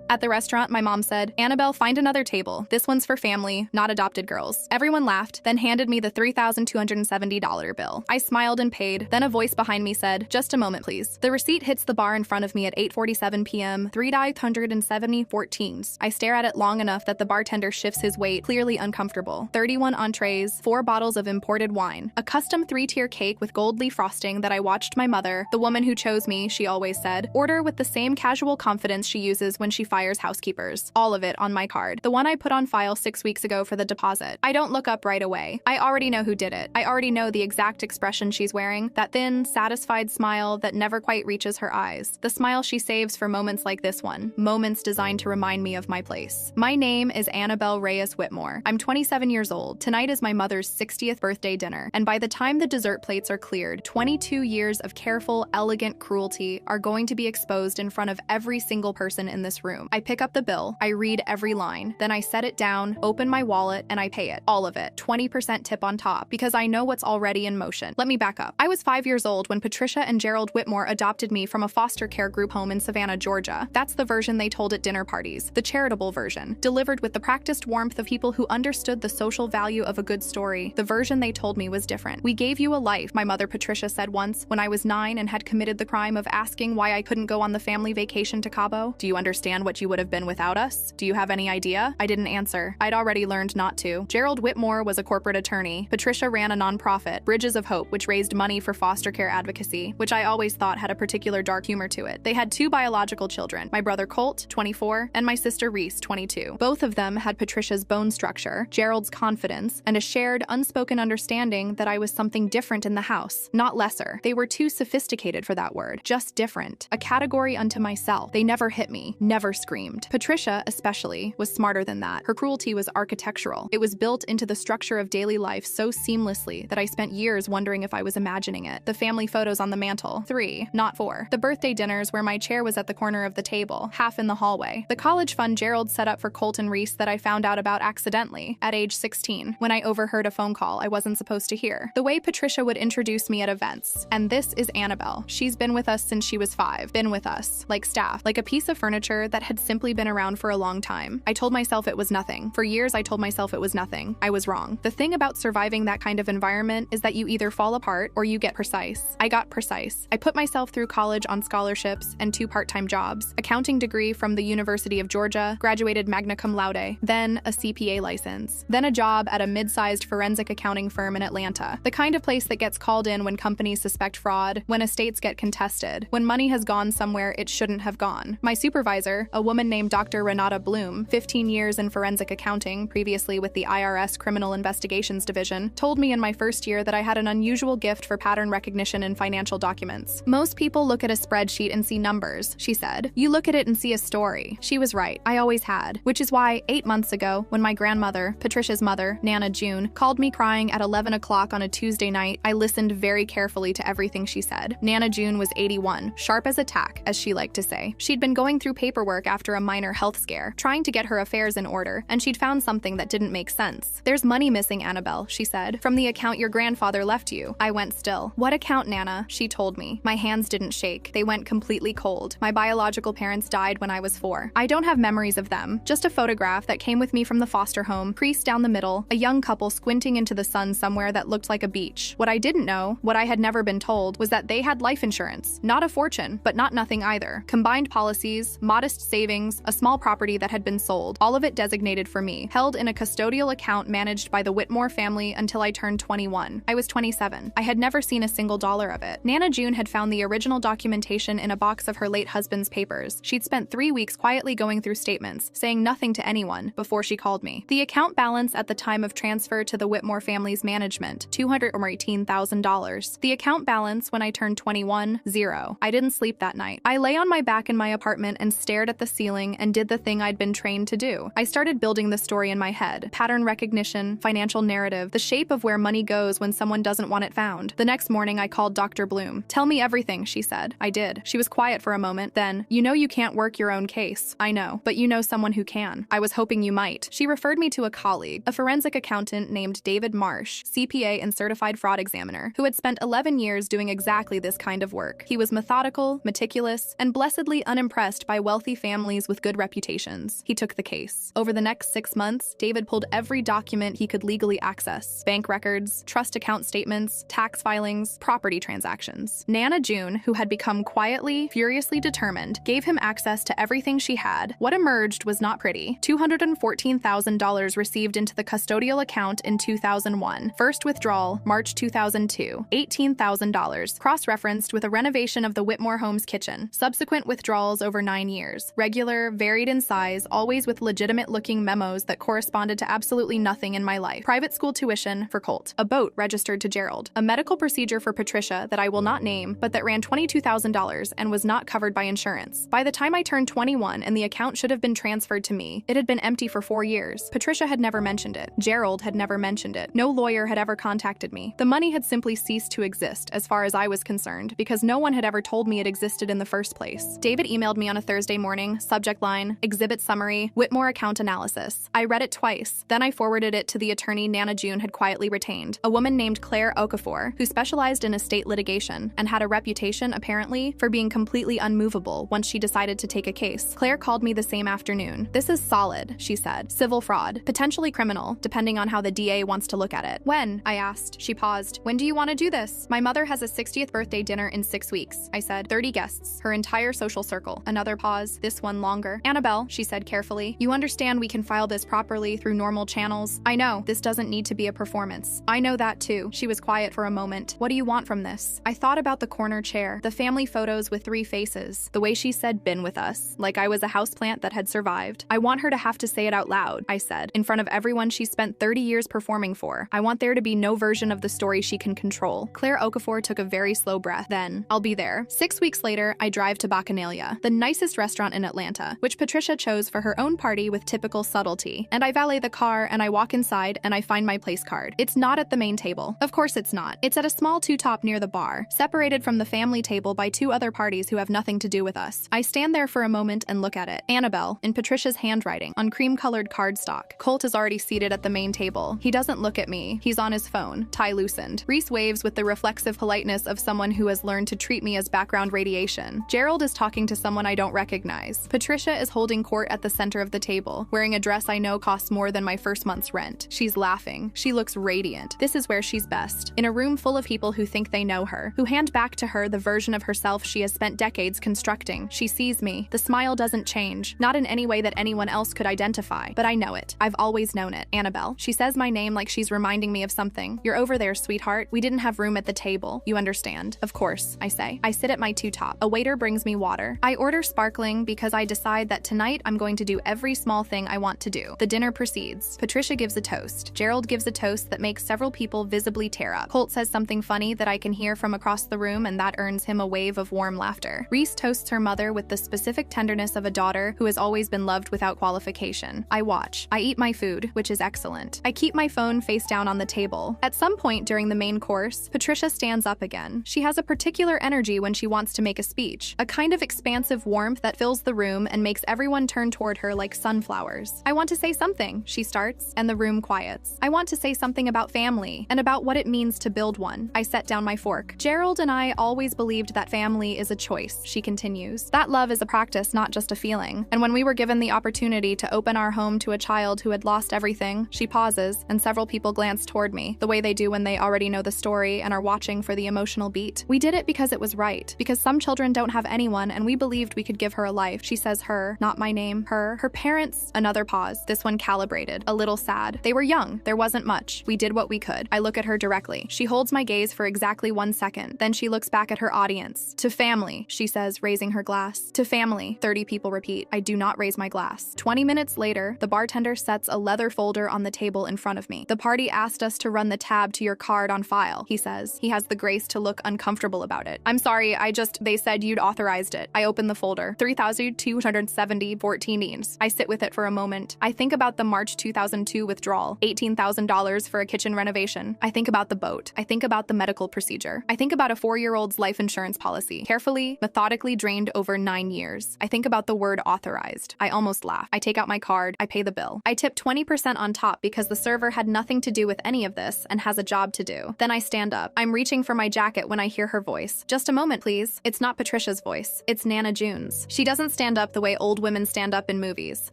At the restaurant, my mom said, "Annabelle, find another table. This one's for family, not adopted girls." Everyone laughed, then handed me the $3,270 bill. I smiled and paid. Then a voice behind me said, "Just a moment, please." The receipt hits the bar in front of me at 8:47 p.m. $3,170.14. I stare at it long enough that the bartender shifts his weight, clearly uncomfortable. 31 entrees, 4 bottles of imported wine, a custom 3-tier cake with gold leaf frosting that I watched my mother, the woman who chose me, she always said, order with the same casual confidence she uses when she fires housekeepers. All of it on my card, the one I put on file 6 weeks ago for the deposit. I don't look up right away. I already know who did it. I already know the exact expression she's wearing, that thin, satisfied smile that never quite reaches her eyes. The smile she saves for moments like this one, moments designed to remind me of my place. My name is Annabel Reyes Whitmore. I'm 27 years old. Tonight is my mother's 60th birthday dinner, and by the time the dessert plates are cleared, 22 years of careful, elegant cruelty are going to be exposed in front of every single person in this room. I pick up the bill, I read every line, then I set it down, open my wallet, and I pay it. All of it. 20% tip on top, because I know what's already in motion. Let me back up. I was 5 years old when Patricia and Gerald Whitmore adopted me from a foster care group home in Savannah, Georgia. That's the version they told at dinner parties, the charitable version, delivered with the practiced warmth of people who understood the social value of a good story. The version they told me was different. "We gave you a life," my mother Patricia said once, when I was 9 and had committed the crime of asking why I couldn't go on the family vacation to Cabo. "Do you understand what you would have been without us? Do you have any idea?" I didn't answer. I'd already learned not to. Gerald Whitmore was a corporate attorney. Patricia ran a nonprofit, Bridges of Hope, which raised money for foster care advocacy, which I always thought had a particular dark humor to it. They had 2 biological children, my brother Colt, 24, and my sister Reese, 22. Both of them had Patricia's bone structure, Gerald's confidence, and a shared, unspoken understanding that I was something different in the house, not lesser. They were too sophisticated for that word, just different. A category unto myself. They never hit me, never screamed. Patricia, especially, was smarter than that. Her cruelty was architectural. It was built into the structure of daily life so seamlessly that I spent years wondering if I was imagining it. The family photos on the mantle, 3, not 4. The birthday dinners where my chair was at the corner of the table, half in the hallway. The college fund Gerald set up for Colt and Reese that I found out about accidentally, at age 16, when I overheard a phone call I wasn't supposed to hear. The way Patricia would introduce me at events. "And this is Annabelle. She's been with us since she was 5. Been with us. Like staff. Like a piece of furniture that had simply been around for a long time." I told myself it was nothing. For years I told myself it was nothing. I was wrong. The thing about surviving that kind of environment is that you either fall apart or you get precise. I got precise. I put myself through college on scholarships and 2 part-time jobs. Accounting degree from the University of Georgia, graduated magna cum laude, then a CPA license, then a job at a mid-sized forensic accounting firm in Atlanta, the kind of place that gets called in when companies suspect fraud, when estates get contested, when money has gone somewhere it shouldn't have gone. My supervisor, a woman named Dr. Renata Bloom, 15 years in forensic accounting, previously with the IRS Criminal Investigations Division, told me in my first year that I had an unusual gift for pattern recognition in financial documents. "Most people look at a spreadsheet and see numbers," she said. "You look at it and see a story." She was right. I always had. Which is why, 8 months ago, when my grandmother, Patricia's mother, Nana June, called me crying at 11 o'clock on a Tuesday night, I listened very carefully to everything she said. Nana June was 81, sharp as a tack, as she liked to say. She'd been going through paperwork after a minor health scare, trying to get her affairs in order, and she'd found something that didn't make sense. "There's money missing, Annabelle," she said, "from the account your grandfather left you." I went still. "What account, Nana?" She told me. My hands didn't shake. They went completely cold. My biological parents died when I was 4. I don't have memories of them, just a photograph that came with me from the foster home, creased down the middle, a young couple squinting into the sun somewhere that looked like a beach. What I didn't know, what I had never been told, was that they had life insurance. Not a fortune, but not nothing either. Combined policies, modest savings, a small property that had been sold, all of it designated for me, held in a custodial account managed by the Whitmore family until I turned 21. I was 27. I had never seen a single dollar of it. Nana June had found the original documentation in a box of her late husband's papers. She'd spent 3 weeks quietly going through statements, saying nothing to anyone, before she called me. The account balance at the time of transfer to the Whitmore family's management, $218,000. The account balance when I turned 21, 0. I didn't sleep that night. I lay on my back in my apartment and stared at the ceiling and did the thing I'd been trained to do. I started building the story in my head. Pattern recognition, financial narrative, the shape of where money goes when someone doesn't want it found. The next morning I called Dr. Bloom. "Tell me everything," she said. I did. She was quiet for a moment, then, "You know you can't work your own case." "I know, but you know someone who can." "I was hoping you might." She referred me to a colleague, a forensic accountant named David Marsh, CPA and certified fraud examiner, who had spent 11 years doing exactly this kind of work. He was methodical, meticulous, and blessedly unimpressed by wealthy families families with good reputations. He took the case. Over the next 6 months, David pulled every document he could legally access: bank records, trust account statements, tax filings, property transactions. Nana June, who had become quietly, furiously determined, gave him access to everything she had. What emerged was not pretty. $214,000 received into the custodial account in 2001. First withdrawal, March 2002, $18,000, cross-referenced with a renovation of the Whitmore Homes kitchen. Subsequent withdrawals over 9 years. Regular, varied in size, always with legitimate-looking memos that corresponded to absolutely nothing in my life. Private school tuition for Colt. A boat registered to Gerald. A medical procedure for Patricia that I will not name, but that ran $22,000 and was not covered by insurance. By the time I turned 21 and the account should have been transferred to me, it had been empty for 4 years. Patricia had never mentioned it. Gerald had never mentioned it. No lawyer had ever contacted me. The money had simply ceased to exist, as far as I was concerned, because no one had ever told me it existed in the first place. David emailed me on a Thursday morning, subject line, exhibit summary, Whitmore account analysis. I read it twice. Then I forwarded it to the attorney Nana June had quietly retained, a woman named Claire Okafor, who specialized in estate litigation and had a reputation, apparently, for being completely unmovable once she decided to take a case. Claire called me the same afternoon. "This is solid," she said. "Civil fraud. Potentially criminal, depending on how the DA wants to look at it." "When?" I asked. She paused. "When do you want to do this?" "My mother has a 60th birthday dinner in 6 weeks," I said. 30 guests. Her entire social circle. Another pause. This one longer. "Annabel," she said carefully, "you understand we can file this properly through normal channels. I know, this doesn't need to be a performance." "I know that too." She was quiet for a moment. "What do you want from this?" I thought about the corner chair, the family photos with 3 faces, the way she said "been with us," like I was a houseplant that had survived. "I want her to have to say it out loud," I said, "in front of everyone she spent 30 years performing for. I want there to be no version of the story she can control." Claire Okafor took a very slow breath. "Then, I'll be there." 6 weeks later, I drive to Bacchanalia, the nicest restaurant in Atlanta, which Patricia chose for her own party with typical subtlety. And I valet the car, and I walk inside, and I find my place card. It's not at the main table. Of course it's not. It's at a small two-top near the bar, separated from the family table by 2 other parties who have nothing to do with us. I stand there for a moment and look at it. Annabel, in Patricia's handwriting, on cream-colored cardstock. Colt is already seated at the main table. He doesn't look at me. He's on his phone, tie loosened. Reese waves with the reflexive politeness of someone who has learned to treat me as background radiation. Gerald is talking to someone I don't recognize. Patricia is holding court at the center of the table, wearing a dress I know costs more than my first month's rent. She's laughing. She looks radiant. This is where she's best. In a room full of people who think they know her, who hand back to her the version of herself she has spent decades constructing. She sees me. The smile doesn't change, not in any way that anyone else could identify, but I know it. I've always known it. Annabel. She says my name like she's reminding me of something. "You're over there, sweetheart. We didn't have room at the table. You understand." "Of course," I say. I sit at my two-top. A waiter brings me water. I order sparkling because I decide that tonight I'm going to do every small thing I want to do. The dinner proceeds. Patricia gives a toast. Gerald gives a toast that makes several people visibly tear up. Colt says something funny that I can hear from across the room, and that earns him a wave of warm laughter. Reese toasts her mother with the specific tenderness of a daughter who has always been loved without qualification. I watch. I eat my food, which is excellent. I keep my phone face down on the table. At some point during the main course, Patricia stands up again. She has a particular energy when she wants to make a speech, a kind of expansive warmth that fills the room and makes everyone turn toward her like sunflowers. "I want to say something," she starts, and the room quiets. "I want to say something about family, and about what it means to build one." I set down my fork. "Gerald and I always believed that family is a choice," she continues. "That love is a practice, not just a feeling. And when we were given the opportunity to open our home to a child who had lost everything," she pauses, and several people glance toward me, the way they do when they already know the story and are watching for the emotional beat. "We did it because it was right, because some children don't have anyone, and we believed we could give her a life." She says her, not my name. Her parents. Another pause, this one calibrated, a little sad. "They were young. There wasn't much. We did what we could." I look at her directly. She holds my gaze for exactly 1 second. Then she looks back at her audience. "To family," she says, raising her glass. "To family," 30 people repeat. I do not raise my glass. 20 minutes later, the bartender sets a leather folder on the table in front of me. "The party asked us to run the tab to your card on file," he says. He has the grace to look uncomfortable about it. "I'm sorry, they said you'd authorized it." I open the folder. 3,270 14s. I sit with it for a moment. I think about the March 2002 withdrawal, $18,000 for a kitchen renovation. I think about the boat. I think about the medical procedure. I think about a 4-year-old's life insurance policy, carefully, methodically drained over 9 years. I think about the word authorized. I almost laugh. I take out my card. I pay the bill. I tip 20% on top because the server had nothing to do with any of this and has a job to do. Then I stand up. I'm reaching for my jacket when I hear her voice. "Just a moment, please." It's not Patricia's voice. It's Nana June's. She doesn't stand stand up the way old women stand up in movies,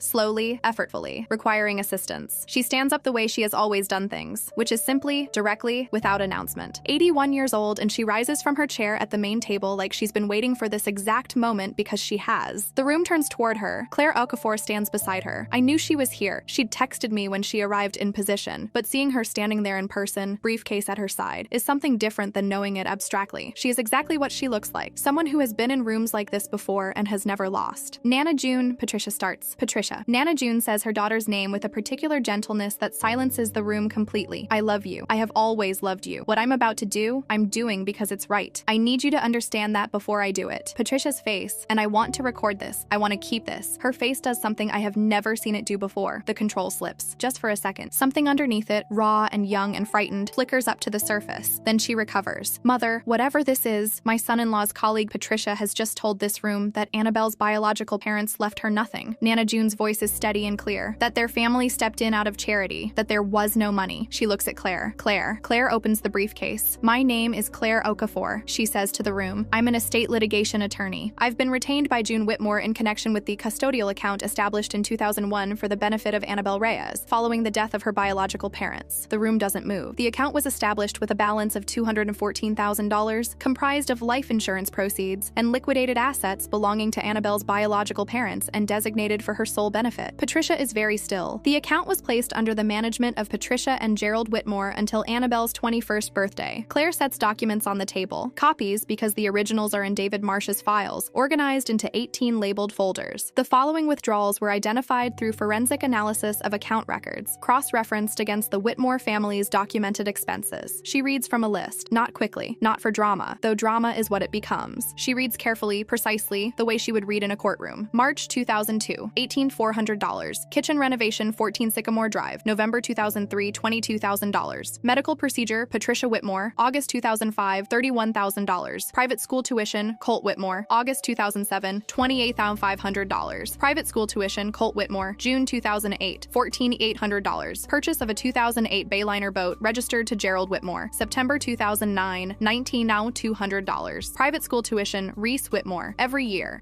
slowly, effortfully, requiring assistance. She stands up the way she has always done things, which is simply, directly, without announcement. 81 years old, and she rises from her chair at the main table like she's been waiting for this exact moment because she has. The room turns toward her. Claire Okafor stands beside her. I knew she was here. She'd texted me when she arrived in position, but seeing her standing there in person, briefcase at her side, is something different than knowing it abstractly. She is exactly what she looks like, someone who has been in rooms like this before and has never lost. Nana June, Patricia starts. Patricia. Nana June says her daughter's name with a particular gentleness that silences the room completely. I love you. I have always loved you. What I'm about to do, I'm doing because it's right. I need you to understand that before I do it. Patricia's face, and I want to record this. I want to keep this. Her face does something I have never seen it do before. The control slips. Just for a second. Something underneath it, raw and young and frightened, flickers up to the surface. Then she recovers. Mother, whatever this is, my son-in-law's colleague Patricia has just told this room that Annabelle's biological parents left her nothing. Nana June's voice is steady and clear. That their family stepped in out of charity. That there was no money. She looks at Claire. Claire opens the briefcase. My name is Claire Okafor, she says to the room. I'm an estate litigation attorney. I've been retained by June Whitmore in connection with the custodial account established in 2001 for the benefit of Annabel Reyes, following the death of her biological parents. The room doesn't move. The account was established with a balance of $214,000, comprised of life insurance proceeds and liquidated assets belonging to Annabelle's biological parents and designated for her sole benefit. Patricia is very still. The account was placed under the management of Patricia and Gerald Whitmore until Annabelle's 21st birthday. Claire sets documents on the table, copies because the originals are in David Marsh's files, organized into 18 labeled folders. The following withdrawals were identified through forensic analysis of account records, cross-referenced against the Whitmore family's documented expenses. She reads from a list, not quickly, not for drama, though drama is what it becomes. She reads carefully, precisely, the way she would read in a courtroom. March 2002, $18,400. Kitchen renovation, 14 Sycamore Drive. November 2003, $22,000. Medical procedure, Patricia Whitmore. August 2005, $31,000. Private school tuition, Colt Whitmore. August 2007, $28,500. Private school tuition, Colt Whitmore. June 2008, $14,800. Purchase of a 2008 Bayliner boat registered to Gerald Whitmore. September 2009, $19,200. Private school tuition, Reese Whitmore. Every year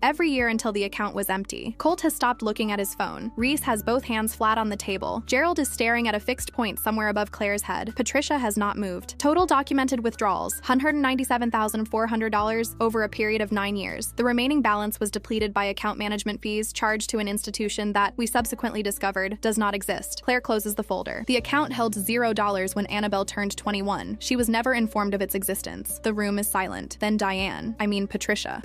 until the account was empty. Colt has stopped looking at his phone. Reese has both hands flat on the table. Gerald is staring at a fixed point somewhere above Claire's head. Patricia has not moved. Total documented withdrawals, $197,400 over a period of 9 years. The remaining balance was depleted by account management fees charged to an institution that, we subsequently discovered, does not exist. Claire closes the folder. The account held $0 when Annabelle turned 21. She was never informed of its existence. The room is silent. Then Patricia.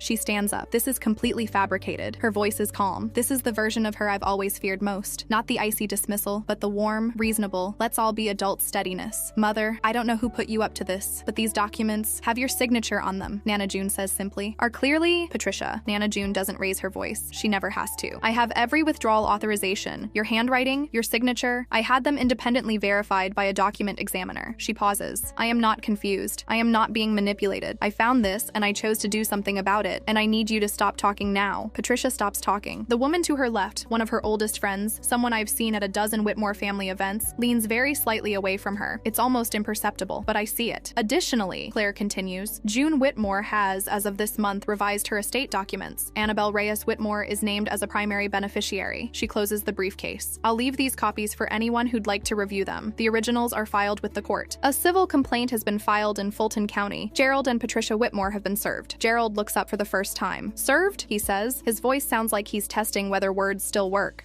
She stands up. This is completely fabricated. Her voice is calm. This is the version of her I've always feared most. Not the icy dismissal, but the warm, reasonable, let's all be adults steadiness. Mother, I don't know who put you up to this, but these documents have your signature on them, Nana June says simply. Are clearly Patricia. Nana June doesn't raise her voice. She never has to. I have every withdrawal authorization. Your handwriting, your signature. I had them independently verified by a document examiner. She pauses. I am not confused. I am not being manipulated. I found this and I chose to do something about it, and I need you to stop talking now. Patricia stops talking. The woman to her left, one of her oldest friends, someone I've seen at a dozen Whitmore family events, leans very slightly away from her. It's almost imperceptible, but I see it. Additionally, Claire continues, June Whitmore has, as of this month, revised her estate documents. Annabel Reyes Whitmore is named as a primary beneficiary. She closes the briefcase. I'll leave these copies for anyone who'd like to review them. The originals are filed with the court. A civil complaint has been filed in Fulton County. Gerald and Patricia Whitmore have been served. Gerald looks up for the first time. Served? He says. His voice sounds like he's testing whether words still work.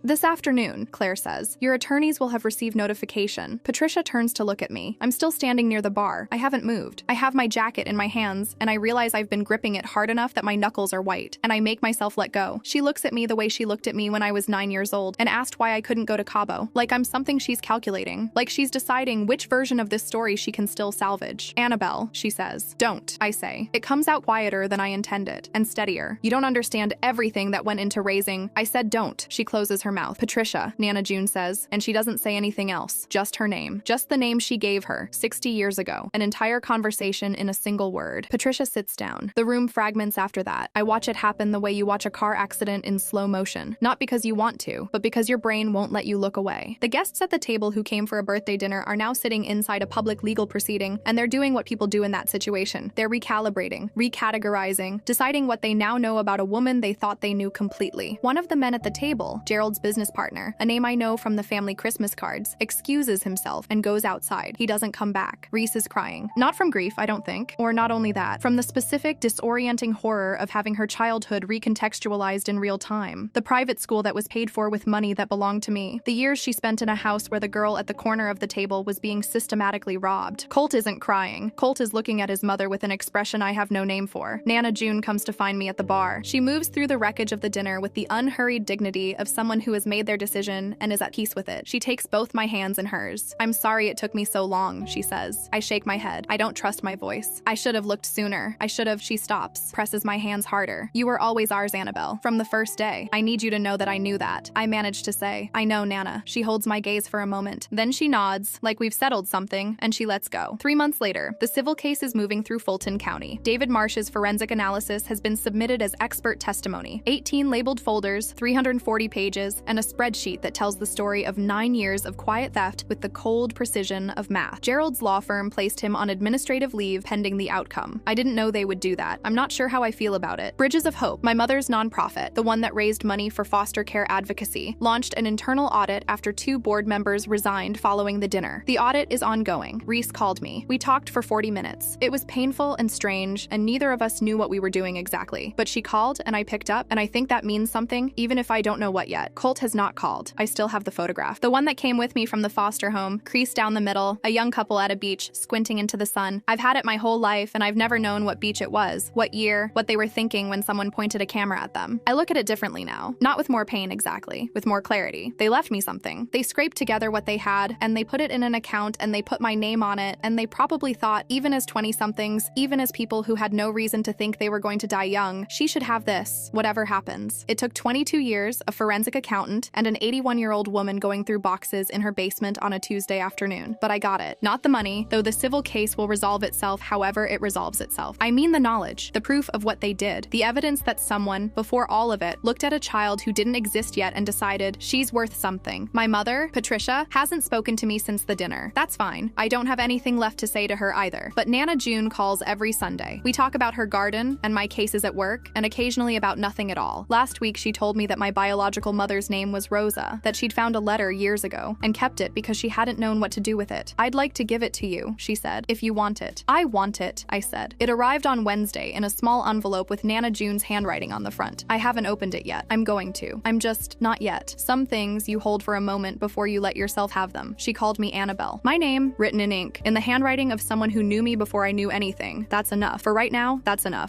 This afternoon, Claire says. Your attorneys will have received notification. Patricia turns to look at me. I'm still standing near the bar. I haven't moved. I have my jacket in my hands, and I realize I've been gripping it hard enough that my knuckles are white, and I make myself let go. She looks at me the way she looked at me when I was 9 years old and asked why I couldn't go to Cabo. Like I'm something she's calculating. Like she's deciding which version of this story she can still salvage. Annabelle, she says. Don't, I say. It comes out quieter than I intended, and steadier. You don't understand everything that went into raising. I said don't. She closes her mouth. Patricia, Nana June says, and she doesn't say anything else. Just her name. Just the name she gave her 60 years ago. An entire conversation in a single word. Patricia sits down. The room fragments after that. I watch it happen the way you watch a car accident in slow motion. Not because you want to, but because your brain won't let you look away. The guests at the table who came for a birthday dinner are now sitting inside a public legal proceeding, and they're doing what people do in that situation. They're recalibrating, recategorizing, deciding what what they now know about a woman they thought they knew completely. One of the men at the table, Gerald's business partner, a name I know from the family Christmas cards, excuses himself and goes outside. He doesn't come back. Reese is crying. Not from grief, I don't think. Or not only that, from the specific, disorienting horror of having her childhood recontextualized in real time. The private school that was paid for with money that belonged to me. The years she spent in a house where the girl at the corner of the table was being systematically robbed. Colt isn't crying. Colt is looking at his mother with an expression I have no name for. Nana June comes to find me at the bar. She moves through the wreckage of the dinner with the unhurried dignity of someone who has made their decision and is at peace with it. She takes both my hands in hers. "I'm sorry it took me so long," she says. I shake my head. I don't trust my voice. "I should have looked sooner. I should have." She stops, presses my hands harder. "You were always ours, Annabel. From the first day. I need you to know that I knew that." I manage to say, "I know, Nana." She holds my gaze for a moment. Then she nods, like we've settled something, and she lets go. 3 months later, the civil case is moving through Fulton County. David Marsh's forensic analysis has been submitted as expert testimony. 18 labeled folders, 340 pages, and a spreadsheet that tells the story of 9 years of quiet theft with the cold precision of math. Gerald's law firm placed him on administrative leave pending the outcome. I didn't know they would do that. I'm not sure how I feel about it. Bridges of Hope, my mother's nonprofit, the one that raised money for foster care advocacy, launched an internal audit after 2 board members resigned following the dinner. The audit is ongoing. Reese called me. We talked for 40 minutes. It was painful and strange, and neither of us knew what we were doing exactly. But she called, and I picked up, and I think that means something, even if I don't know what yet. Colt has not called. I still have the photograph. The one that came with me from the foster home, creased down the middle, a young couple at a beach, squinting into the sun. I've had it my whole life, and I've never known what beach it was, what year, what they were thinking when someone pointed a camera at them. I look at it differently now. Not with more pain exactly, with more clarity. They left me something. They scraped together what they had, and they put it in an account, and they put my name on it, and they probably thought, even as 20-somethings, even as people who had no reason to think they were going to die young, she should have this, whatever happens. It took 22 years, a forensic accountant, and an 81-year-old woman going through boxes in her basement on a Tuesday afternoon. But I got it. Not the money, though the civil case will resolve itself however it resolves itself. I mean the knowledge, the proof of what they did, the evidence that someone, before all of it, looked at a child who didn't exist yet and decided, she's worth something. My mother, Patricia, hasn't spoken to me since the dinner. That's fine. I don't have anything left to say to her either. But Nana June calls every Sunday. We talk about her garden and my cases at work, and occasionally about nothing at all. Last week she told me that my biological mother's name was Rosa, that she'd found a letter years ago and kept it because she hadn't known what to do with it. "I'd like to give it to you," she said, "if you want it." "I want it," I said. It arrived on Wednesday in a small envelope with Nana June's handwriting on the front. I haven't opened it yet. I'm going to. I'm just not yet. Some things you hold for a moment before you let yourself have them. She called me Annabel. My name, written in ink, in the handwriting of someone who knew me before I knew anything. That's enough. For right now, that's enough.